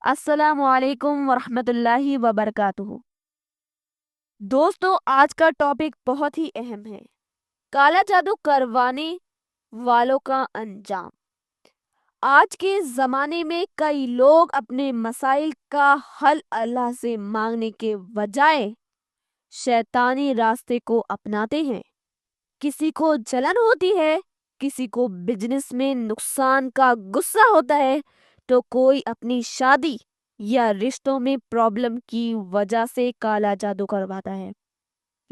السلام علیکم ورحمۃ اللہ وبرکاتہ۔ دوستو، آج کا ٹاپک بہت ہی اہم ہے، کالا جادو کروانے والوں کا انجام۔ آج کے زمانے میں کئی لوگ اپنے مسائل کا حل اللہ سے مانگنے کے بجائے شیطانی راستے کو اپناتے ہیں۔ کسی کو جلن ہوتی ہے، کسی کو بزنس میں نقصان کا غصہ ہوتا ہے، تو کوئی اپنی شادی یا رشتوں میں پرابلم کی وجہ سے کالا جادو کرواتا ہے۔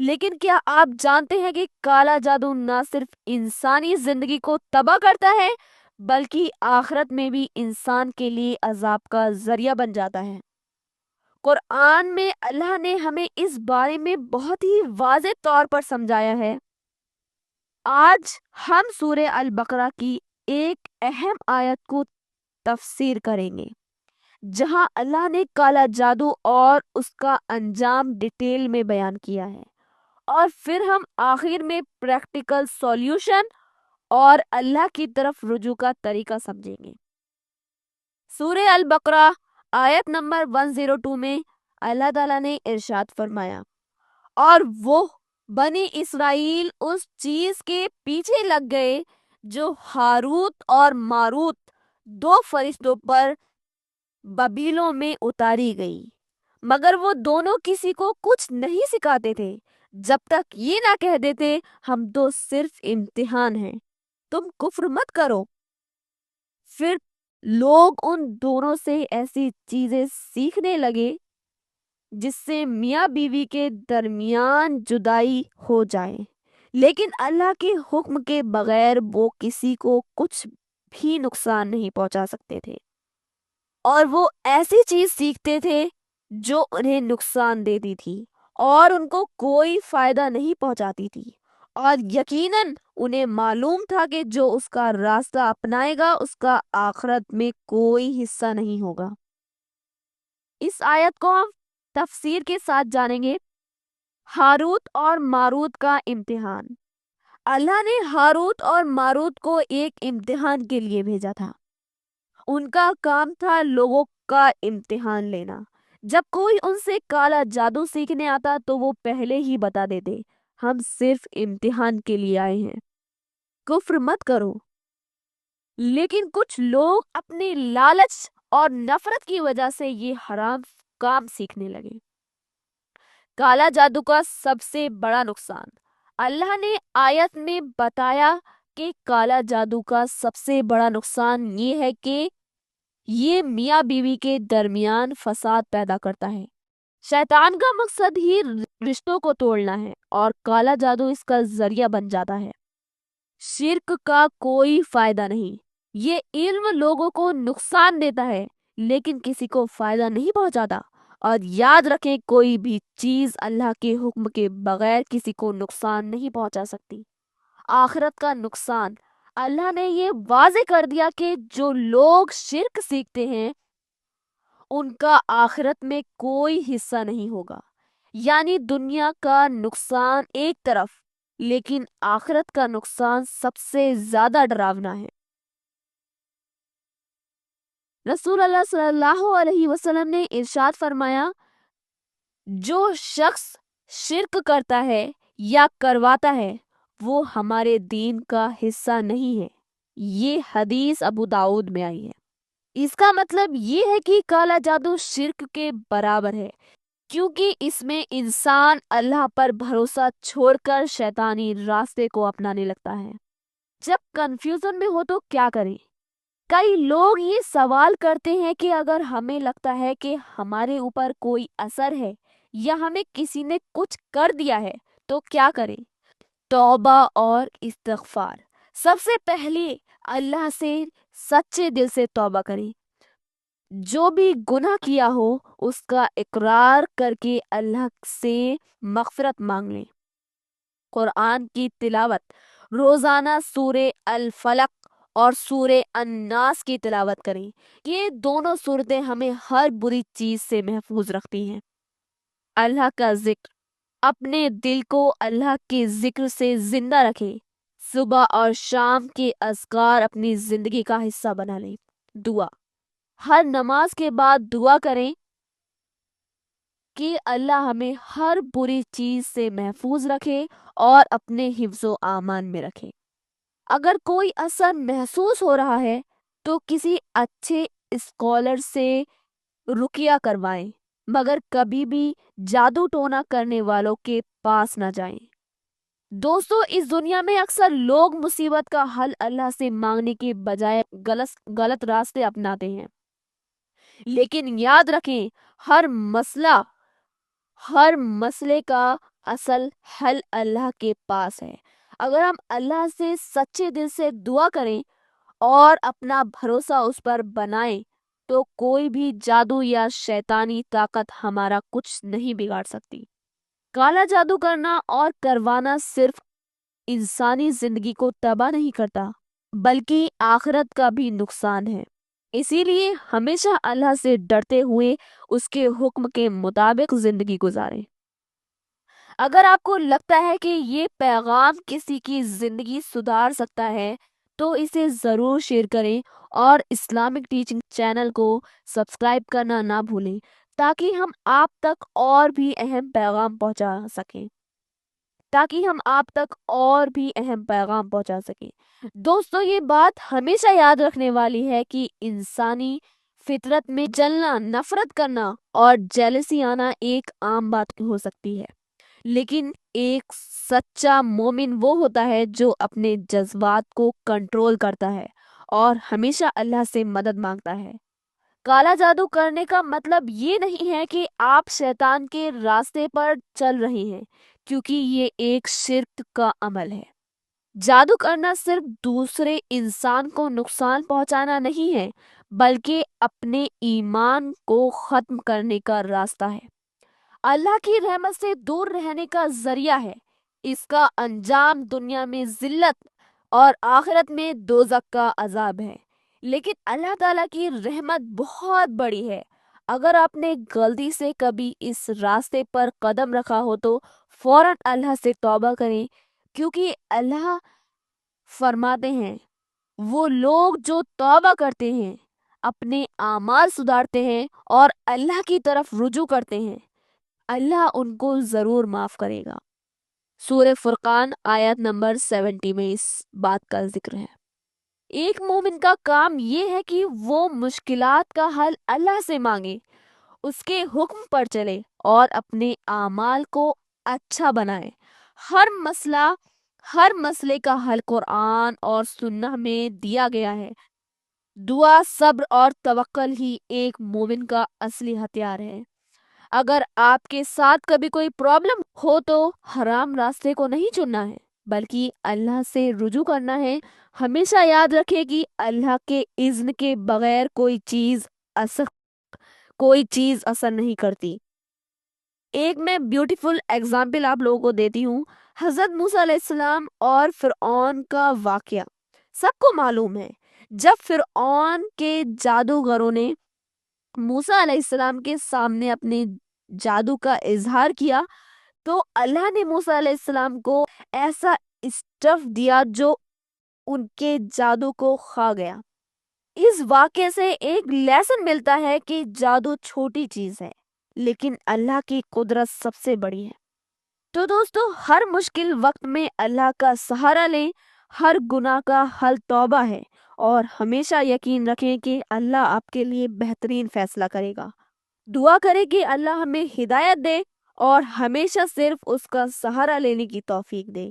لیکن کیا آپ جانتے ہیں کہ کالا جادو نہ صرف انسانی زندگی کو تباہ کرتا ہے بلکہ آخرت میں بھی انسان کے لیے عذاب کا ذریعہ بن جاتا ہے۔ قرآن میں اللہ نے ہمیں اس بارے میں بہت ہی واضح طور پر سمجھایا ہے۔ آج ہم سورہ البقرہ کی ایک اہم آیت کو تفسیر کریں گے، جہاں اللہ نے کالا جادو اور اس کا انجام ڈیٹیل میں بیان کیا ہے، اور پھر ہم آخر میں پریکٹیکل سولوشن اور اللہ کی طرف رجوع کا طریقہ سمجھیں گے۔ سورہ البقرہ آیت نمبر 102 میں اللہ تعالیٰ نے ارشاد فرمایا، اور وہ بنی اسرائیل اس چیز کے پیچھے لگ گئے جو ہاروت اور ماروت دو فرشتوں پر بابیلوں میں اتاری گئی، مگر وہ دونوں کسی کو کچھ نہیں سکھاتے تھے جب تک یہ نہ کہہ دیتے ہم تو صرف امتحان ہیں، تم کفر مت کرو۔ پھر لوگ ان دونوں سے ایسی چیزیں سیکھنے لگے جس سے میاں بیوی کے درمیان جدائی ہو جائے، لیکن اللہ کے حکم کے بغیر وہ کسی کو کچھ بھی نقصان نہیں پہنچا سکتے تھے، اور وہ ایسی چیز سیکھتے تھے جو انہیں نقصان دیتی تھی اور ان کو کوئی فائدہ نہیں پہنچاتی تھی، اور یقیناً انہیں معلوم تھا کہ جو اس کا راستہ اپنائے گا اس کا آخرت میں کوئی حصہ نہیں ہوگا۔ اس آیت کو ہم تفسیر کے ساتھ جانیں گے۔ ہاروت اور ماروت کا امتحان۔ اللہ نے ہاروت اور ماروت کو ایک امتحان کے لیے بھیجا تھا۔ ان کا کام تھا لوگوں کا امتحان لینا۔ جب کوئی ان سے کالا جادو سیکھنے آتا تو وہ پہلے ہی بتا دیتے ہم صرف امتحان کے لیے آئے ہیں، کفر مت کرو۔ لیکن کچھ لوگ اپنے لالچ اور نفرت کی وجہ سے یہ حرام کام سیکھنے لگے۔ کالا جادو کا سب سے بڑا نقصان۔ اللہ نے آیت میں بتایا کہ کالا جادو کا سب سے بڑا نقصان یہ ہے کہ یہ میاں بیوی کے درمیان فساد پیدا کرتا ہے۔ شیطان کا مقصد ہی رشتوں کو توڑنا ہے، اور کالا جادو اس کا ذریعہ بن جاتا ہے۔ شرک کا کوئی فائدہ نہیں۔ یہ علم لوگوں کو نقصان دیتا ہے لیکن کسی کو فائدہ نہیں پہنچاتا، اور یاد رکھیں کوئی بھی چیز اللہ کے حکم کے بغیر کسی کو نقصان نہیں پہنچا سکتی۔ آخرت کا نقصان۔ اللہ نے یہ واضح کر دیا کہ جو لوگ شرک سیکھتے ہیں ان کا آخرت میں کوئی حصہ نہیں ہوگا، یعنی دنیا کا نقصان ایک طرف لیکن آخرت کا نقصان سب سے زیادہ ڈراونا ہے۔ رسول اللہ صلی اللہ علیہ وسلم نے ارشاد فرمایا، جو شخص شرک کرتا ہے یا کرواتا ہے وہ ہمارے دین کا حصہ نہیں ہے۔ یہ حدیث ابو داؤد میں آئی ہے۔ اس کا مطلب یہ ہے کہ کالا جادو شرک کے برابر ہے، کیونکہ اس میں انسان اللہ پر بھروسہ چھوڑ کر شیطانی راستے کو اپنانے لگتا ہے۔ جب کنفیوژن میں ہو تو کیا کریں؟ کئی لوگ یہ سوال کرتے ہیں کہ اگر ہمیں لگتا ہے کہ ہمارے اوپر کوئی اثر ہے یا ہمیں کسی نے کچھ کر دیا ہے تو کیا کریں؟ توبہ اور استغفار۔ سب سے پہلے اللہ سے سچے دل سے توبہ کریں۔ جو بھی گناہ کیا ہو اس کا اقرار کر کے اللہ سے مغفرت مانگ لیں۔ قرآن کی تلاوت۔ روزانہ سورہ الفلق اور سورہ الناس کی تلاوت کریں۔ یہ دونوں سورتیں ہمیں ہر بری چیز سے محفوظ رکھتی ہیں۔ اللہ کا ذکر۔ اپنے دل کو اللہ کے ذکر سے زندہ رکھیں۔ صبح اور شام کے اذکار اپنی زندگی کا حصہ بنا لیں۔ دعا۔ ہر نماز کے بعد دعا کریں کہ اللہ ہمیں ہر بری چیز سے محفوظ رکھے اور اپنے حفظ و امان میں رکھے۔ اگر کوئی اثر محسوس ہو رہا ہے تو کسی اچھے اسکالر سے رقیہ کروائیں، مگر کبھی بھی جادو ٹونا کرنے والوں کے پاس نہ جائیں۔ دوستو، اس دنیا میں اکثر لوگ مصیبت کا حل اللہ سے مانگنے کے بجائے غلط راستے اپناتے ہیں، لیکن یاد رکھیں ہر مسئلے کا اصل حل اللہ کے پاس ہے۔ اگر ہم اللہ سے سچے دل سے دعا کریں اور اپنا بھروسہ اس پر بنائیں تو کوئی بھی جادو یا شیطانی طاقت ہمارا کچھ نہیں بگاڑ سکتی۔ کالا جادو کرنا اور کروانا صرف انسانی زندگی کو تباہ نہیں کرتا بلکہ آخرت کا بھی نقصان ہے۔ اسی لیے ہمیشہ اللہ سے ڈرتے ہوئے اس کے حکم کے مطابق زندگی گزاریں۔ اگر آپ کو لگتا ہے کہ یہ پیغام کسی کی زندگی سدھار سکتا ہے تو اسے ضرور شیئر کریں اور اسلامک ٹیچنگ چینل کو سبسکرائب کرنا نہ بھولیں تاکہ ہم آپ تک اور بھی اہم پیغام پہنچا سکیں۔ دوستو، یہ بات ہمیشہ یاد رکھنے والی ہے کہ انسانی فطرت میں جلنا، نفرت کرنا اور جیلسی آنا ایک عام بات ہو سکتی ہے، لیکن ایک سچا مومن وہ ہوتا ہے جو اپنے جذبات کو کنٹرول کرتا ہے اور ہمیشہ اللہ سے مدد مانگتا ہے۔ کالا جادو کرنے کا مطلب یہ نہیں ہے کہ آپ شیطان کے راستے پر چل رہے ہیں، کیونکہ یہ ایک شرک کا عمل ہے۔ جادو کرنا صرف دوسرے انسان کو نقصان پہنچانا نہیں ہے، بلکہ اپنے ایمان کو ختم کرنے کا راستہ ہے، اللہ کی رحمت سے دور رہنے کا ذریعہ ہے۔ اس کا انجام دنیا میں ذلت اور آخرت میں دوزخ کا عذاب ہے، لیکن اللہ تعالیٰ کی رحمت بہت بڑی ہے۔ اگر آپ نے غلطی سے کبھی اس راستے پر قدم رکھا ہو تو فوراً اللہ سے توبہ کریں، کیونکہ اللہ فرماتے ہیں وہ لوگ جو توبہ کرتے ہیں، اپنے اعمال سدھارتے ہیں اور اللہ کی طرف رجوع کرتے ہیں، اللہ ان کو ضرور معاف کرے گا۔ سورہ فرقان آیت نمبر 70 میں اس بات کا ذکر ہے۔ ایک مومن کا کام یہ ہے کہ وہ مشکلات کا حل اللہ سے مانگے، اس کے حکم پر چلے اور اپنے اعمال کو اچھا بنائے۔ ہر مسئلے کا حل قرآن اور سنہ میں دیا گیا ہے۔ دعا، صبر اور توکل ہی ایک مومن کا اصلی ہتھیار ہے۔ اگر آپ کے ساتھ کبھی کوئی پرابلم ہو تو حرام راستے کو نہیں چننا ہے بلکہ اللہ سے رجوع کرنا ہے۔ ہمیشہ یاد رکھے کہ اللہ کے اذن کے بغیر کوئی چیز اثر نہیں کرتی۔ ایک میں بیوٹیفل ایگزامپل آپ لوگوں کو دیتی ہوں۔ حضرت موسیٰ علیہ السلام اور فرعون کا واقعہ سب کو معلوم ہے۔ جب فرعون کے جادوگروں نے موسیٰ علیہ السلام کے سامنے اپنے جادو کا اظہار کیا تو اللہ نے موسیٰ علیہ السلام کو ایسا اسٹف دیا جو ان کے جادو کو کھا گیا۔ اس واقعے سے ایک لیسن ملتا ہے کہ جادو چھوٹی چیز ہے لیکن اللہ کی قدرت سب سے بڑی ہے۔ تو دوستو، ہر مشکل وقت میں اللہ کا سہارا لیں، ہر گناہ کا حل توبہ ہے اور ہمیشہ یقین رکھیں کہ اللہ آپ کے لیے بہترین فیصلہ کرے گا۔ دعا کریں کہ اللہ ہمیں ہدایت دے اور ہمیشہ صرف اس کا سہارا لینے کی توفیق دے۔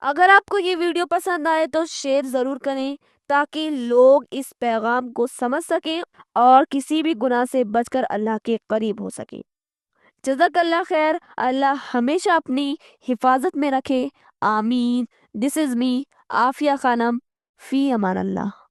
اگر آپ کو یہ ویڈیو پسند آئے تو شیئر ضرور کریں تاکہ لوگ اس پیغام کو سمجھ سکیں اور کسی بھی گناہ سے بچ کر اللہ کے قریب ہو سکیں۔ جزاک اللہ خیر۔ اللہ ہمیشہ اپنی حفاظت میں رکھے۔ آمین۔ دس از می عافیہ خانم، فی امان اللہ۔